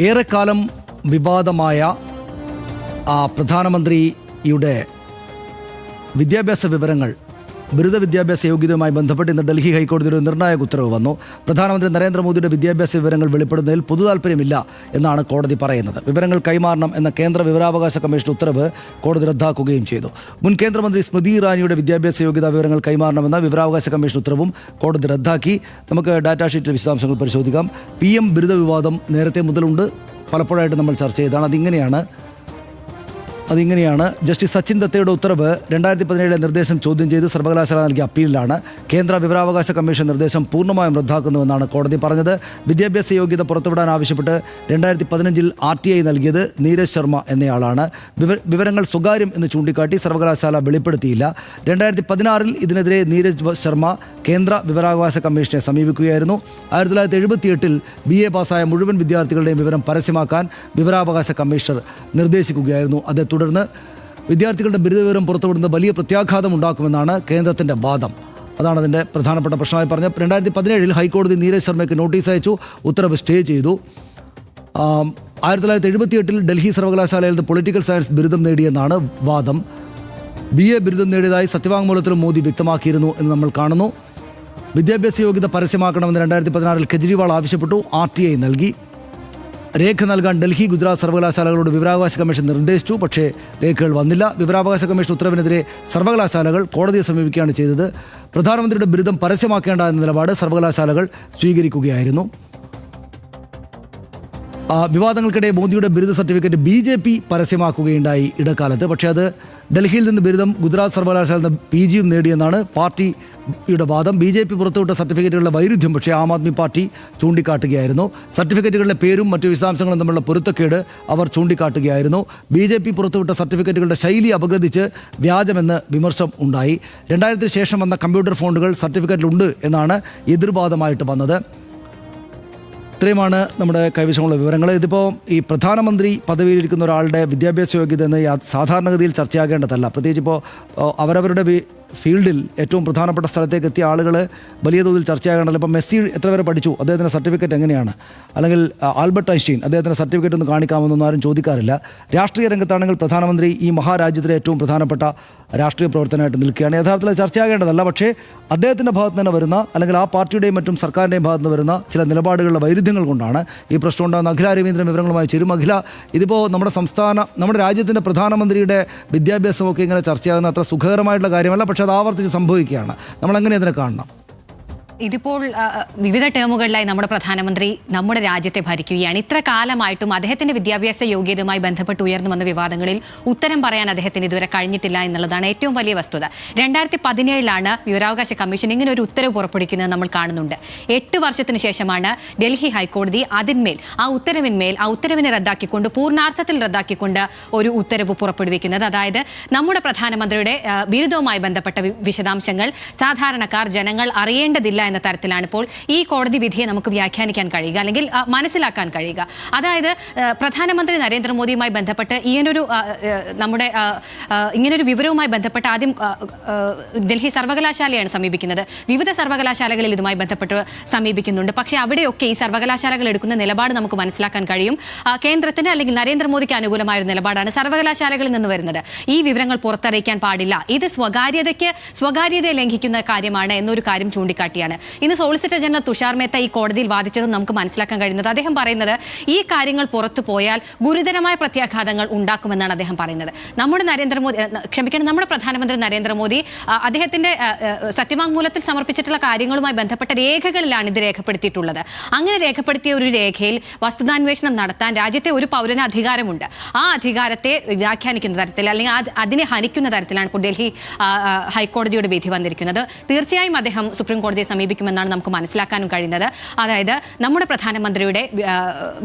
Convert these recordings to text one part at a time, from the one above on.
ഏറെക്കാലം വിവാദമായ പ്രധാനമന്ത്രിയുടെ വിദ്യാഭ്യാസ വിവരങ്ങൾ, ബിരുദ വിദ്യാഭ്യാസ യോഗ്യതയുമായി ബന്ധപ്പെട്ട് ഇന്ന് ഡൽഹി ഹൈക്കോടതിയുടെ നിർണായക ഉത്തരവ് വന്നു. പ്രധാനമന്ത്രി നരേന്ദ്രമോദിയുടെ വിദ്യാഭ്യാസ വിവരങ്ങൾ വെളിപ്പെടുന്നതിൽ പൊതുതാൽപര്യമില്ല എന്നാണ് കോടതി പറയുന്നത്. വിവരങ്ങൾ കൈമാറണം എന്ന കേന്ദ്ര വിവരാവകാശ കമ്മീഷൻ ഉത്തരവ് കോടതി റദ്ദാക്കുകയും ചെയ്തു. മുൻ കേന്ദ്രമന്ത്രി സ്മൃതി ഇറാനിയുടെ വിദ്യാഭ്യാസ യോഗ്യതാ വിവരങ്ങൾ കൈമാറണമെന്ന വിവരാവകാശ കമ്മീഷൻ ഉത്തരവും കോടതി റദ്ദാക്കി. നമുക്ക് ഡാറ്റാ ഷീറ്റിൽ വിശദാംശങ്ങൾ പരിശോധിക്കാം. PM ബിരുദ വിവാദം നേരത്തെ മുതലുണ്ട്, പലപ്പോഴായിട്ട് നമ്മൾ ചർച്ച ചെയ്തതാണ്. അതിങ്ങനെയാണ് ജസ്റ്റിസ് സച്ചിൻ ദത്തയുടെ ഉത്തരവ് 2017 നിർദ്ദേശം ചോദ്യം ചെയ്ത് സർവകലാശാല നൽകിയ അപ്പീലിലാണ് കേന്ദ്ര വിവരാവകാശ കമ്മീഷൻ നിർദ്ദേശം പൂർണ്ണമായും റദ്ദാക്കുന്നുവെന്നാണ് കോടതി പറഞ്ഞത്. വിദ്യാഭ്യാസ യോഗ്യത പുറത്തുവിടാൻ ആവശ്യപ്പെട്ട് 2015 RTI നൽകിയത് നീരജ് ശർമ്മ എന്നയാളാണ്. വിവരങ്ങൾ സ്വകാര്യം എന്ന് ചൂണ്ടിക്കാട്ടി സർവകലാശാല വെളിപ്പെടുത്തിയില്ല. 2016 ഇതിനെതിരെ നീരജ് ശർമ്മ കേന്ദ്ര വിവരാവകാശ കമ്മീഷനെ സമീപിക്കുകയായിരുന്നു. 1978 BA പാസ്സായ മുഴുവൻ വിദ്യാർത്ഥികളുടെയും വിവരം പരസ്യമാക്കാൻ വിവരാവകാശ കമ്മീഷണർ നിർദ്ദേശിക്കുകയായിരുന്നു. അതേ തുടർന്ന് വിദ്യാർത്ഥികളുടെ ബിരുദ വിവരം പുറത്തുവിടുന്നത് വലിയ പ്രത്യാഘാതം ഉണ്ടാക്കുമെന്നാണ് കേന്ദ്രത്തിൻ്റെ വാദം. അതാണ് അതിൻ്റെ പ്രധാനപ്പെട്ട പ്രശ്നമായി പറഞ്ഞത്. 2017 ഹൈക്കോടതി നീരജ് ശർമ്മയ്ക്ക് നോട്ടീസ് അയച്ചു, ഉത്തരവ് സ്റ്റേ ചെയ്തു. 1978 ഡൽഹി സർവകലാശാലയിൽ നിന്ന് പൊളിറ്റിക്കൽ സയൻസ് ബിരുദം നേടിയെന്നാണ് വാദം. BA ബിരുദം നേടിയതായി സത്യവാങ്മൂലത്തിലും മോദി വ്യക്തമാക്കിയിരുന്നു എന്ന് നമ്മൾ കാണുന്നു. വിദ്യാഭ്യാസ യോഗ്യത പരസ്യമാക്കണമെന്ന് 2016 കെജ്രിവാൾ ആവശ്യപ്പെട്ടു. RTI നൽകി. രേഖ നൽകാൻ ഡൽഹി, ഗുജറാത്ത് സർവകലാശാലകളോട് വിവരാവകാശ കമ്മീഷൻ നിർദ്ദേശിച്ചു. പക്ഷേ രേഖകൾ വന്നില്ല. വിവരാവകാശ കമ്മീഷൻ ഉത്തരവിനെതിരെ സർവകലാശാലകൾ കോടതിയെ സമീപിക്കുകയാണ് ചെയ്തത്. പ്രധാനമന്ത്രിയുടെ ബിരുദം പരസ്യമാക്കേണ്ട എന്ന നിലപാട് സർവകലാശാലകൾ സ്വീകരിക്കുകയായിരുന്നു. വിവാദങ്ങൾക്കിടെ മോദിയുടെ ബിരുദ സർട്ടിഫിക്കറ്റ് BJP പരസ്യമാക്കുകയുണ്ടായി ഇടക്കാലത്ത്. പക്ഷേ അത് ഡൽഹിയിൽ നിന്ന് ബിരുദം, ഗുജറാത്ത് സർവകലാശാലയിൽ നിന്ന് PGയും നേടിയെന്നാണ് പാർട്ടിയുടെ വാദം. BJP പുറത്തുവിട്ട സർട്ടിഫിക്കറ്റുകളുടെ വൈരുദ്ധ്യം പക്ഷേ ആം ആദ്മി പാർട്ടി ചൂണ്ടിക്കാട്ടുകയായിരുന്നു. സർട്ടിഫിക്കറ്റുകളുടെ പേരും മറ്റു വിശദാംശങ്ങളും തമ്മിലുള്ള പൊരുത്തക്കേട് അവർ ചൂണ്ടിക്കാട്ടുകയായിരുന്നു. BJP പുറത്തുവിട്ട സർട്ടിഫിക്കറ്റുകളുടെ ശൈലി അപഗ്രഥിച്ച് വ്യാജമെന്ന് വിമർശനം ഉണ്ടായി. 2000 ശേഷം വന്ന കമ്പ്യൂട്ടർ ഫോണ്ടുകൾ സർട്ടിഫിക്കറ്റിലുണ്ട് എന്നാണ് എതിർവാദമായിട്ട് വന്നത്. ഇത്രയുമാണ് നമ്മുടെ കൈവശമുള്ള വിവരങ്ങൾ. ഇതിപ്പോൾ ഈ പ്രധാനമന്ത്രി പദവിയിലിരിക്കുന്ന ഒരാളുടെ വിദ്യാഭ്യാസ യോഗ്യത എന്ന് സാധാരണഗതിയിൽ ചർച്ചയാകേണ്ടതല്ല. പ്രത്യേകിച്ച് ഇപ്പോൾ അവരവരുടെ ഫീൽഡിൽ ഏറ്റവും പ്രധാനപ്പെട്ട സ്ഥലത്തേക്ക് എത്തിയ ആളുകൾ വലിയ തോതിൽ ചർച്ചയാകേണ്ടതല്ല. ഇപ്പോൾ മെസ്സി എത്ര വരെ പഠിച്ചു, അദ്ദേഹത്തിൻ്റെ സർട്ടിഫിക്കറ്റ് എങ്ങനെയാണ്, അല്ലെങ്കിൽ ആൽബർട്ട് ഐൻസ്റ്റീൻ അദ്ദേഹത്തിൻ്റെ സർട്ടിഫിക്കറ്റ് ഒന്ന് കാണിക്കാമെന്നൊന്നും ആരും ചോദിക്കാറില്ല. രാഷ്ട്രീയ രംഗത്താണെങ്കിൽ പ്രധാനമന്ത്രി ഈ മഹാരാജ്യത്തിലെ ഏറ്റവും പ്രധാനപ്പെട്ട രാഷ്ട്രീയ പ്രവർത്തനമായിട്ട് നിൽക്കുകയാണ്. യഥാർത്ഥത്തിൽ ചർച്ചയാകേണ്ടതല്ല. പക്ഷേ അദ്ദേഹത്തിൻ്റെ ഭാഗത്ത് നിന്ന് വരുന്ന, അല്ലെങ്കിൽ ആ പാർട്ടിയുടെയും മറ്റും സർക്കാരിൻ്റെയും ഭാഗത്ത് നിന്ന് വരുന്ന ചില നിലപാടുകളുടെ വൈരുദ്ധ്യങ്ങൾ കൊണ്ടാണ് ഈ പ്രശ്നം ഉണ്ടാകുന്ന. അഖില രവീന്ദ്രൻ വിവരങ്ങളുമായി ചേരും. അഖില, ഇതിപ്പോൾ നമ്മുടെ രാജ്യത്തിൻ്റെ പ്രധാനമന്ത്രിയുടെ വിദ്യാഭ്യാസമൊക്കെ ഇങ്ങനെ ചർച്ചയാകുന്ന അത്ര സുഖകരമായിട്ടുള്ള കാര്യമല്ല. പക്ഷെ അത് ആവർത്തിച്ച് സംഭവിക്കുകയാണ്. നമ്മൾ എങ്ങനെ അതിനെ കാണണം? ഇതിപ്പോൾ വിവിധ ടേമുകളിലായി നമ്മുടെ പ്രധാനമന്ത്രി നമ്മുടെ രാജ്യത്തെ ഭരിക്കുകയാണ്. ഇത്ര കാലമായിട്ടും അദ്ദേഹത്തിന്റെ വിദ്യാഭ്യാസ യോഗ്യതയുമായി ബന്ധപ്പെട്ട് ഉയർന്നു വന്ന വിവാദങ്ങളിൽ ഉത്തരം പറയാൻ അദ്ദേഹത്തിന് ഇതുവരെ കഴിഞ്ഞിട്ടില്ല എന്നുള്ളതാണ് ഏറ്റവും വലിയ വസ്തുത. 2017 വിവരാവകാശ കമ്മീഷൻ ഇങ്ങനെ ഒരു ഉത്തരവ് പുറപ്പെടുവിക്കുന്നത് നമ്മൾ കാണുന്നുണ്ട്. 8 വർഷത്തിന് ശേഷമാണ് ഡൽഹി ഹൈക്കോടതി ആ ഉത്തരവിനെ റദ്ദാക്കിക്കൊണ്ട്, പൂർണ്ണാർത്ഥത്തിൽ റദ്ദാക്കിക്കൊണ്ട് ഒരു ഉത്തരവ് പുറപ്പെടുവിക്കുന്നത്. അതായത് നമ്മുടെ പ്രധാനമന്ത്രിയുടെ ബിരുദവുമായി ബന്ധപ്പെട്ട വിശദാംശങ്ങൾ സാധാരണക്കാർ, ജനങ്ങൾ അറിയേണ്ടതില്ല എന്ന തരത്തിലാണ് ഇപ്പോൾ ഈ കോടതി വിധിയെ നമുക്ക് വ്യാഖ്യാനിക്കാൻ കഴിയുക, അല്ലെങ്കിൽ മനസ്സിലാക്കാൻ കഴിയുക. അതായത് പ്രധാനമന്ത്രി നരേന്ദ്രമോദിയുമായി ബന്ധപ്പെട്ട് ഇങ്ങനൊരു വിവരവുമായി ബന്ധപ്പെട്ട് ആദ്യം ഡൽഹി സർവകലാശാലയാണ് സമീപിക്കുന്നത്. വിവിധ സർവകലാശാലകളിൽ ഇതുമായി ബന്ധപ്പെട്ട് സമീപിക്കുന്നുണ്ട്. പക്ഷേ അവിടെയൊക്കെ ഈ സർവകലാശാലകൾ എടുക്കുന്ന നിലപാട് നമുക്ക് മനസ്സിലാക്കാൻ കഴിയും. കേന്ദ്രത്തിന്, അല്ലെങ്കിൽ നരേന്ദ്രമോദിക്ക് അനുകൂലമായ ഒരു നിലപാടാണ് സർവകലാശാലകളിൽ നിന്ന് വരുന്നത്. ഈ വിവരങ്ങൾ പുറത്തറിയിക്കാൻ പാടില്ല, ഇത് സ്വകാര്യതയെ ലംഘിക്കുന്ന കാര്യമാണ് എന്നൊരു കാര്യം ചൂണ്ടിക്കാട്ടിയാണ് ഇന്ന് സോളിസിറ്റർ ജനറൽ തുഷാർ മേത്ത ഈ കോടതിയിൽ വാദിച്ചതും നമുക്ക് മനസ്സിലാക്കാൻ കഴിയുന്നത്. അദ്ദേഹം പറയുന്നത് ഈ കാര്യങ്ങൾ പുറത്തു പോയാൽ ഗുരുതരമായ പ്രത്യാഘാതങ്ങൾ ഉണ്ടാക്കുമെന്നാണ് അദ്ദേഹം പറയുന്നത്. നമ്മുടെ പ്രധാനമന്ത്രി നരേന്ദ്രമോദി അദ്ദേഹത്തിന്റെ സത്യവാങ്മൂലത്തിൽ സമർപ്പിച്ചിട്ടുള്ള കാര്യങ്ങളുമായി ബന്ധപ്പെട്ട രേഖകളിലാണ് ഇത് രേഖപ്പെടുത്തിയിട്ടുള്ളത്. അങ്ങനെ രേഖപ്പെടുത്തിയ ഒരു രേഖയിൽ വസ്തുതാന്വേഷണം നടത്താൻ രാജ്യത്തെ ഒരു പൗരന് അധികാരമുണ്ട്. ആ അധികാരത്തെ വ്യാഖ്യാനിക്കുന്ന തരത്തിൽ, അല്ലെങ്കിൽ അതിനെ ഹനിക്കുന്ന തരത്തിലാണ് ഇപ്പോൾ ഡൽഹി ഹൈക്കോടതിയുടെ വിധി വന്നിരിക്കുന്നത്. തീർച്ചയായും അദ്ദേഹം സുപ്രീം കോടതിയെ സമീപിക്കുമെന്നാണ് നമുക്ക് മനസ്സിലാക്കാനും കഴിയുന്നത്. അതായത് നമ്മുടെ പ്രധാനമന്ത്രിയുടെ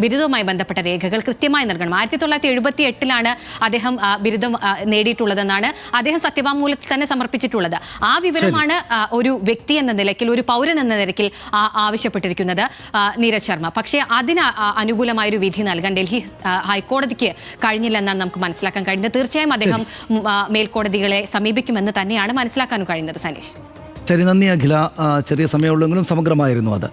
ബിരുദവുമായി ബന്ധപ്പെട്ട രേഖകൾ കൃത്യമായി നൽകണം. 1978 അദ്ദേഹം ബിരുദം നേടിയിട്ടുള്ളതെന്നാണ് അദ്ദേഹം സത്യവാങ്മൂലത്തിൽ തന്നെ സമർപ്പിച്ചിട്ടുള്ളത്. ആ വിവരമാണ് ഒരു വ്യക്തി എന്ന നിലയ്ക്ക്, ഒരു പൗരൻ എന്ന നിലയ്ക്ക് ആവശ്യപ്പെട്ടിരിക്കുന്നത് നീരജ് ശർമ്മ. പക്ഷേ അതിന് അനുകൂലമായൊരു വിധി നൽകാൻ ഡൽഹി ഹൈക്കോടതിക്ക് കഴിഞ്ഞില്ലെന്നാണ് നമുക്ക് മനസ്സിലാക്കാൻ കഴിയുന്നത്. തീർച്ചയായും അദ്ദേഹം മേൽക്കോടതികളെ സമീപിക്കുമെന്ന് തന്നെയാണ് മനസ്സിലാക്കാനും കഴിയുന്നത്. സനീഷ്, ശരി, നന്ദി അഖില. ചെറിയ സമയമുള്ളെങ്കിലും സമഗ്രമായിരുന്നു അത്.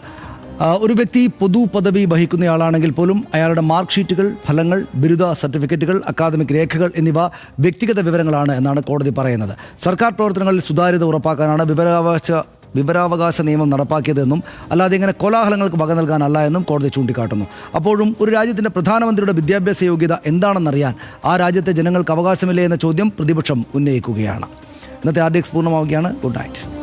ഒരു വ്യക്തി പൊതു പദവി വഹിക്കുന്നയാളാണെങ്കിൽ പോലും അയാളുടെ മാർക്ക് ഷീറ്റുകൾ, ഫലങ്ങൾ, ബിരുദ സർട്ടിഫിക്കറ്റുകൾ, അക്കാദമിക് രേഖകൾ എന്നിവ വ്യക്തിഗത വിവരങ്ങളാണ് എന്നാണ് കോടതി പറയുന്നത്. സർക്കാർ പ്രവർത്തനങ്ങളിൽ സുതാര്യത ഉറപ്പാക്കാനാണ് വിവരാവകാശ നിയമം നടപ്പാക്കിയതെന്നും അല്ലാതെ ഇങ്ങനെ കോലാഹലങ്ങൾക്ക് വക നൽകാനല്ല എന്നും കോടതി ചൂണ്ടിക്കാട്ടുന്നു. അപ്പോഴും ഒരു രാജ്യത്തിൻ്റെ പ്രധാനമന്ത്രിയുടെ വിദ്യാഭ്യാസ യോഗ്യത എന്താണെന്നറിയാൻ ആ രാജ്യത്തെ ജനങ്ങൾക്ക് അവകാശമില്ലേ എന്ന ചോദ്യം പ്രതിപക്ഷം ഉന്നയിക്കുകയാണ്. ഇന്നത്തെ RDX പൂർണ്ണമാവുകയാണ്. Good night.